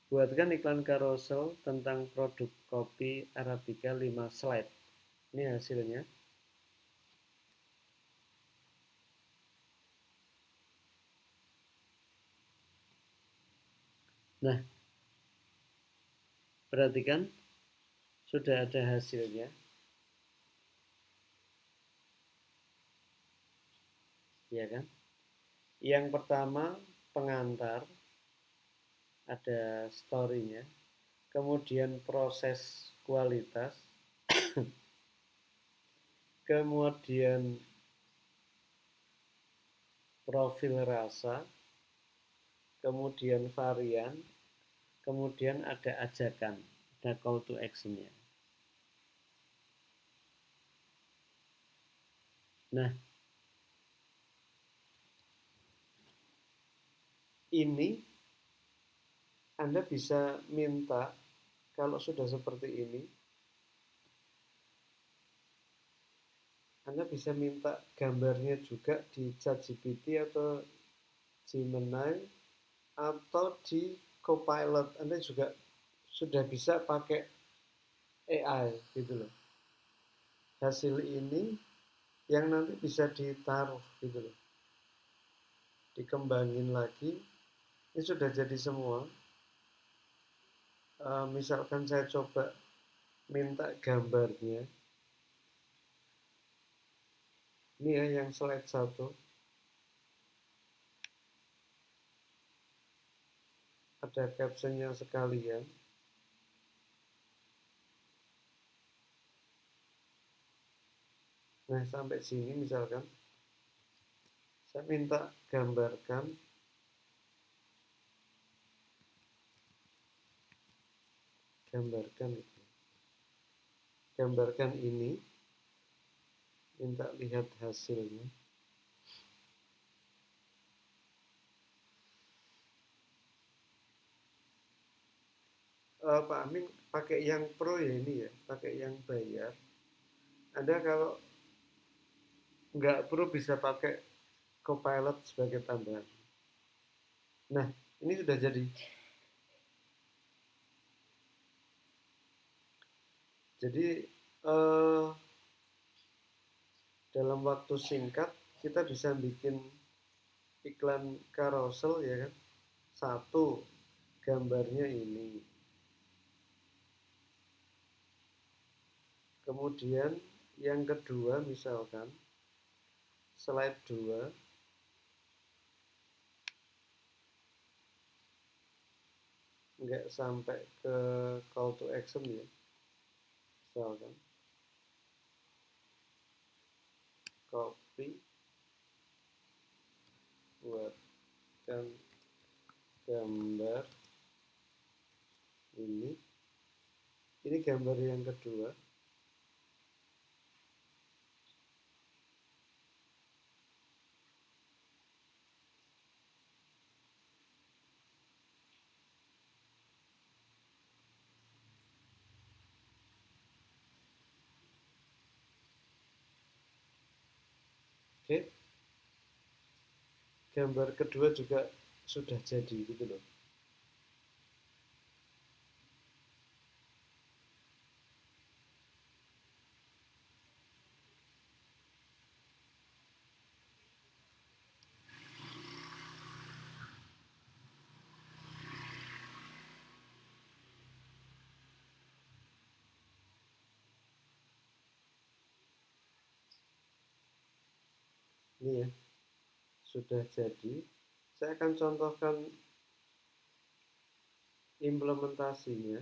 Speaker 1: Buatkan iklan carousel tentang produk kopi Arabica 5 slide. Ini hasilnya. Nah, perhatikan sudah ada hasilnya. Ya kan? Yang pertama pengantar, ada story-nya. Kemudian proses kualitas. Kemudian profil rasa. Kemudian varian. Kemudian ada ajakan, ada call to action-nya. Nah, ini Anda bisa minta, kalau sudah seperti ini, Anda bisa minta gambarnya juga di ChatGPT atau Gemini atau di Copilot. Anda juga sudah bisa pakai AI gitu loh. Hasil ini yang nanti bisa ditaruh gitu loh. Dikembangin lagi. Ini sudah jadi semua. Misalkan saya coba minta gambarnya. Ini ya yang slide 1. Ada captionnya sekalian. Nah, sampai sini misalkan saya minta gambarkan ini, minta lihat hasilnya. Pak Amin pakai yang pro ya ini ya, pakai yang bayar. Anda kalau nggak pro bisa pakai Copilot sebagai tambahan. Nah, ini sudah jadi. Jadi dalam waktu singkat kita bisa bikin iklan carousel ya kan. 1, gambarnya ini. Kemudian yang kedua misalkan slide 2, nggak sampai ke call to action ya, misalkan copy buatkan gambar ini gambar yang kedua. Oke, gambar kedua juga sudah jadi gitu loh. Ini ya, sudah jadi. Saya akan contohkan implementasinya.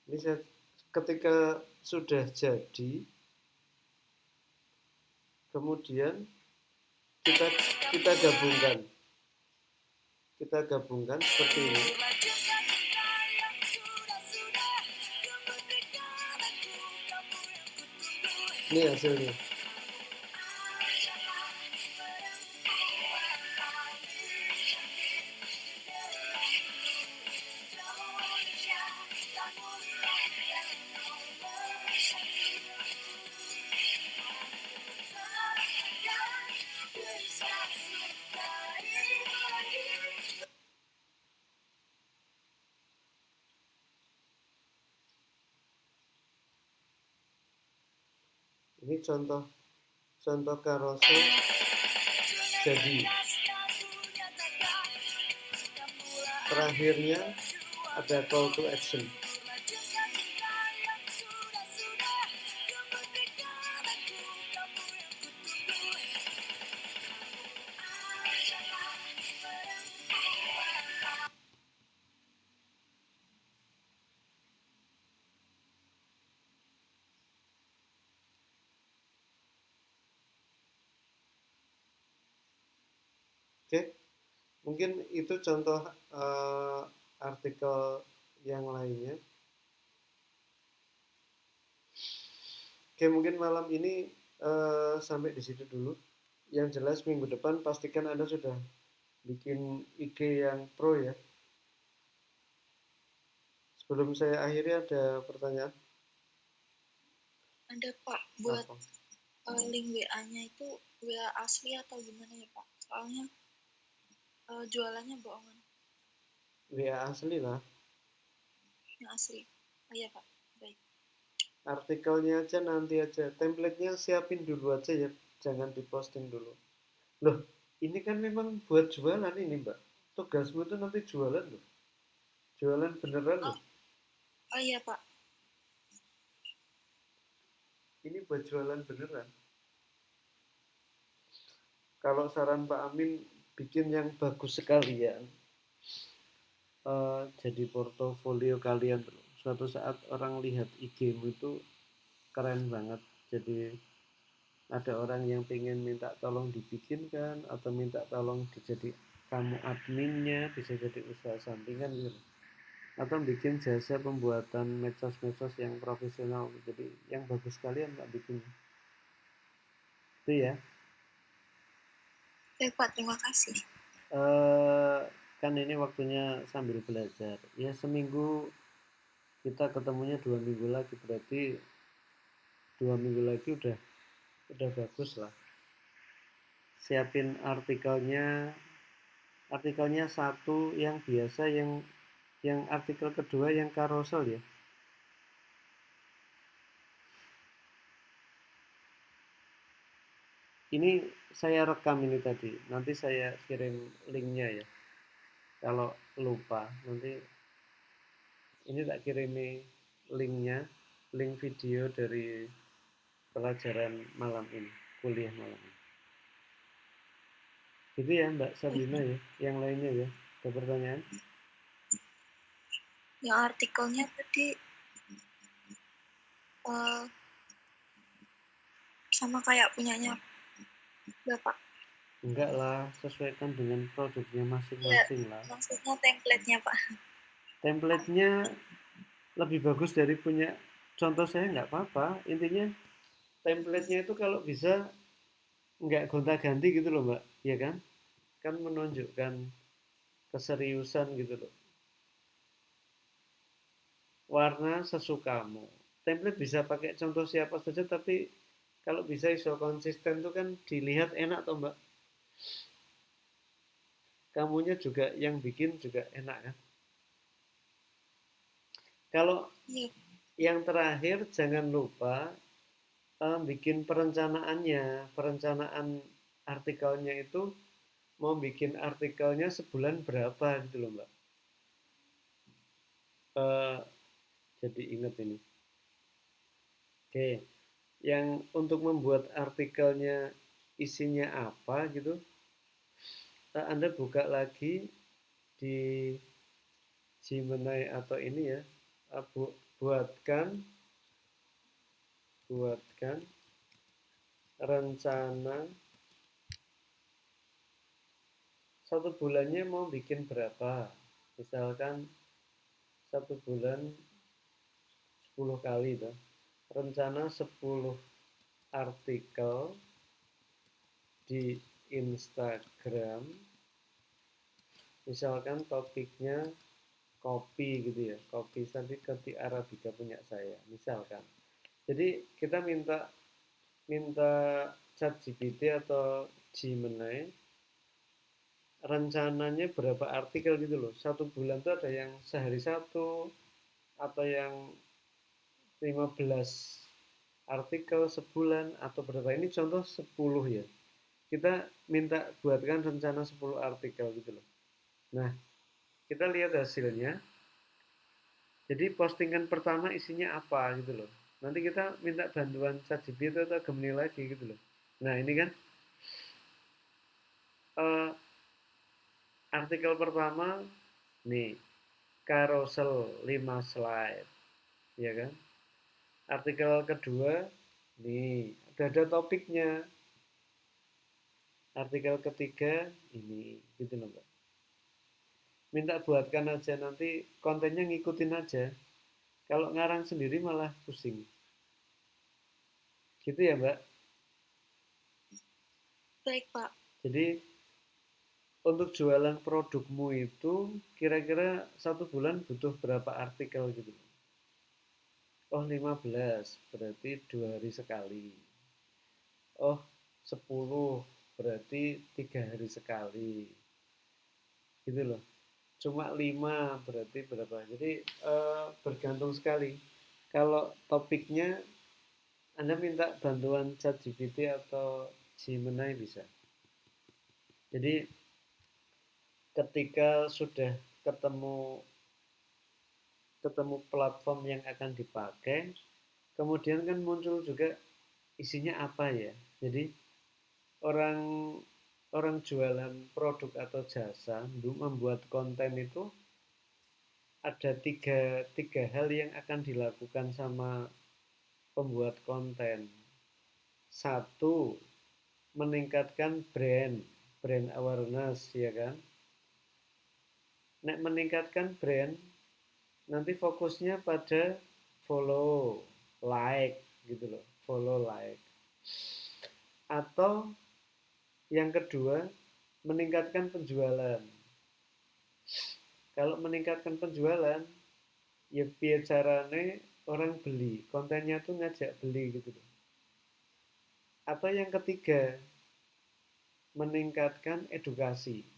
Speaker 1: Ini saya, ketika sudah jadi, kemudian kita gabungkan seperti ini. Ini hasilnya. Ini contoh carousel jadi. Terakhirnya ada call to action. Oke, mungkin itu contoh artikel yang lainnya. Oke, mungkin malam ini sampai di situ dulu. Yang jelas minggu depan pastikan Anda sudah bikin IG yang pro ya. Sebelum saya akhiri ada pertanyaan?
Speaker 2: Ada Pak, buat link WA-nya itu WA asli atau gimana ya Pak? Soalnya jualannya bohongan.
Speaker 1: WA asli lah.
Speaker 2: Yang asli. Oh iya Pak, baik.
Speaker 1: Artikelnya aja nanti aja. Template-nya siapin dulu aja ya. Jangan diposting dulu. Loh, ini kan memang buat jualan ini Mbak. Tugasmu itu nanti jualan loh. Jualan beneran loh.
Speaker 2: Oh iya Pak.
Speaker 1: Ini buat jualan beneran. Kalau saran Pak Amin bikin yang bagus sekalian, jadi portofolio kalian. Suatu saat orang lihat IG-mu itu keren banget. Jadi ada orang yang pengen minta tolong dibikinkan atau minta tolong dijadi kamu adminnya, bisa jadi usaha sampingan gitu. Atau bikin jasa pembuatan medsos-medsos yang profesional. Jadi yang bagus kalian Pak bikin. Itu ya.
Speaker 2: Baik Pak, terima kasih.
Speaker 1: Kan ini waktunya sambil belajar. Ya seminggu kita ketemunya 2 minggu lagi, berarti 2 minggu lagi udah bagus lah. Siapin artikelnya satu yang biasa, yang artikel kedua yang carousel ya. Ini saya rekam ini tadi, nanti saya kirim linknya ya. Kalau lupa nanti ini tak kirimi linknya, link video dari pelajaran malam ini, kuliah malam ini. Itu ya Mbak Sabrina ya, yang lainnya ya. Ada pertanyaan?
Speaker 2: Yang artikelnya tadi sama kayak punyanya Bapak.
Speaker 1: Enggak lah, sesuaikan dengan produknya masing-masing lah.
Speaker 2: Maksudnya template-nya Pak.
Speaker 1: Template-nya lebih bagus dari punya contoh saya nggak apa-apa. Intinya template-nya itu kalau bisa nggak gonta-ganti gitu loh Mbak, ya kan? Kan menunjukkan keseriusan gitu loh. Warna sesukamu. Template bisa pakai contoh siapa saja, tapi kalau bisa iso konsisten tuh kan dilihat enak toh Mbak. Kamunya juga yang bikin juga enak kan. Kalau yang terakhir jangan lupa bikin perencanaan artikelnya itu mau bikin artikelnya sebulan berapa gitu loh Mbak. Jadi ingat ini. Oke, yang untuk membuat artikelnya isinya apa gitu, Anda buka lagi di Gemini atau ini ya, buatkan rencana 1 bulannya mau bikin berapa. Misalkan 1 bulan 10 kali tuh. Rencana 10 artikel di Instagram. Misalkan topiknya kopi gitu ya, kopi Kopi Arabica punya saya misalkan. Jadi kita minta ChatGPT atau Gemini rencananya berapa artikel gitu loh. 1 bulan tuh ada yang sehari satu atau yang 15 artikel sebulan atau berapa. Ini contoh 10 ya. Kita minta buatkan rencana 10 artikel gitu loh. Nah, kita lihat hasilnya. Jadi postingan pertama isinya apa gitu loh. Nanti kita minta bantuan ChatGPT atau Gemini lagi gitu loh. Nah, ini kan artikel pertama nih, carousel 5 slide, ya kan? Artikel kedua nih, udah ada topiknya. Artikel ketiga ini, gitu loh Mbak. Minta buatkan aja, nanti kontennya ngikutin aja. Kalau ngarang sendiri malah pusing. Gitu ya Mbak?
Speaker 2: Baik Pak.
Speaker 1: Jadi untuk jualan produkmu itu kira-kira 1 bulan butuh berapa artikel gitu? Oh 15, berarti 2 hari sekali. Oh 10, berarti 3 hari sekali. Gitu loh. Cuma 5 berarti berapa? Jadi bergantung sekali. Kalau topiknya Anda minta bantuan ChatGPT atau Gemini bisa. Jadi ketika sudah ketemu platform yang akan dipakai, kemudian kan muncul juga isinya apa ya. Jadi orang orang jualan produk atau jasa untuk membuat konten itu ada tiga hal yang akan dilakukan sama pembuat konten. Satu, meningkatkan brand awareness, ya kan. Nek meningkatkan brand, nanti fokusnya pada follow, like gitu loh, follow, like. Atau yang kedua, meningkatkan penjualan. Kalau meningkatkan penjualan, ya biar caranya orang beli, kontennya tuh ngajak beli gitu loh. Atau yang ketiga, meningkatkan edukasi.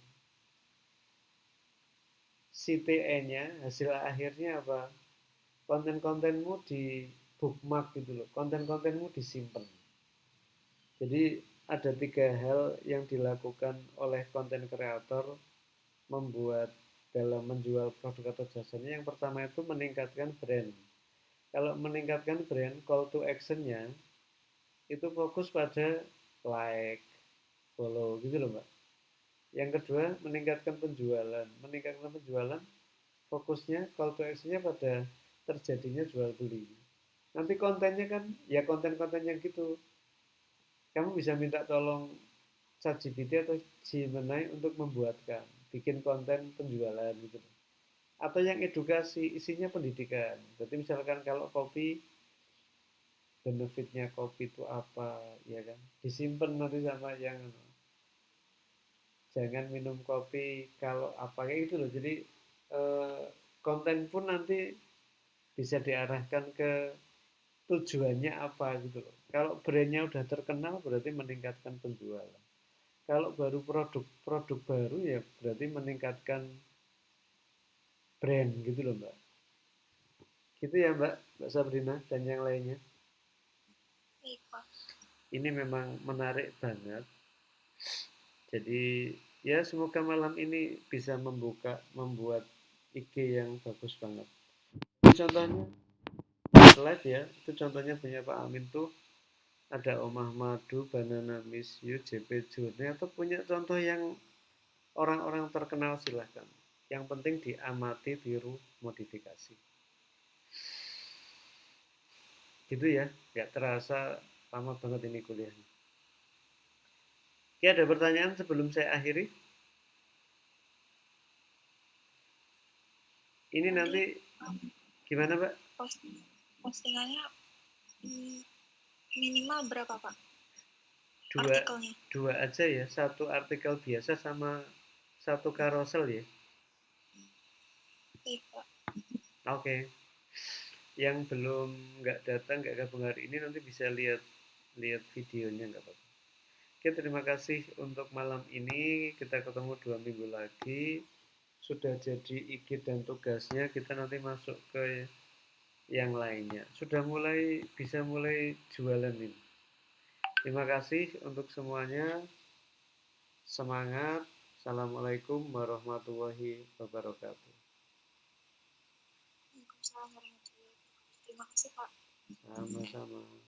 Speaker 1: CTA-nya, hasil akhirnya apa? Konten-kontenmu di bookmark gitu loh, konten-kontenmu disimpan. Jadi ada tiga hal yang dilakukan oleh konten kreator membuat dalam menjual produk atau jasanya. Yang pertama itu meningkatkan brand. Kalau meningkatkan brand, call to action-nya itu fokus pada like, follow gitu loh Mbak. Yang kedua, meningkatkan penjualan. Meningkatkan penjualan, fokusnya call to action-nya pada terjadinya jual beli. Nanti kontennya kan ya konten-konten yang gitu. Kamu bisa minta tolong ChatGPT atau Gemini untuk membuatkan, bikin konten penjualan gitu. Atau yang edukasi, isinya pendidikan. Jadi misalkan kalau kopi, benefitnya kopi itu apa, ya kan? Disimpan nanti sama yang jangan minum kopi kalau apa kayak gitu loh. Jadi eh, konten pun nanti bisa diarahkan ke tujuannya apa gitu loh. Kalau brandnya udah terkenal berarti meningkatkan penjualan. Kalau baru produk baru ya berarti meningkatkan brand gitu loh Mbak. Gitu ya Mbak Sabrina dan yang lainnya.
Speaker 2: Baik, Pak.
Speaker 1: Ini memang menarik banget. Jadi ya semoga malam ini bisa membuat IG yang bagus banget. Ini contohnya live ya, itu contohnya punya Pak Amin tuh ada Omah Madu, Banana Miss You, JP Journey atau punya contoh yang orang-orang terkenal silahkan. Yang penting diamati, tiru, modifikasi. Gitu ya, nggak terasa lama banget ini kuliahnya. Oke, ada pertanyaan sebelum saya akhiri? Ini nanti gimana Pak?
Speaker 2: Postingannya minimal berapa Pak?
Speaker 1: Dua,
Speaker 2: Artikelnya.
Speaker 1: dua aja ya, satu artikel biasa sama satu carousel ya.
Speaker 2: Baik, Pak.
Speaker 1: Oke. Yang belum nggak datang, nggak gabung hari ini nanti bisa lihat lihat videonya nggak apa-apa. Oke, terima kasih untuk malam ini. Kita ketemu 2 minggu lagi. Sudah jadi IG dan tugasnya, kita nanti masuk ke yang lainnya. Sudah bisa mulai jualan ini. Terima kasih untuk semuanya. Semangat. Assalamualaikum warahmatullahi wabarakatuh.
Speaker 2: Waalaikumsalam warahmatullahi wabarakatuh. Terima kasih Pak.
Speaker 1: Sama-sama.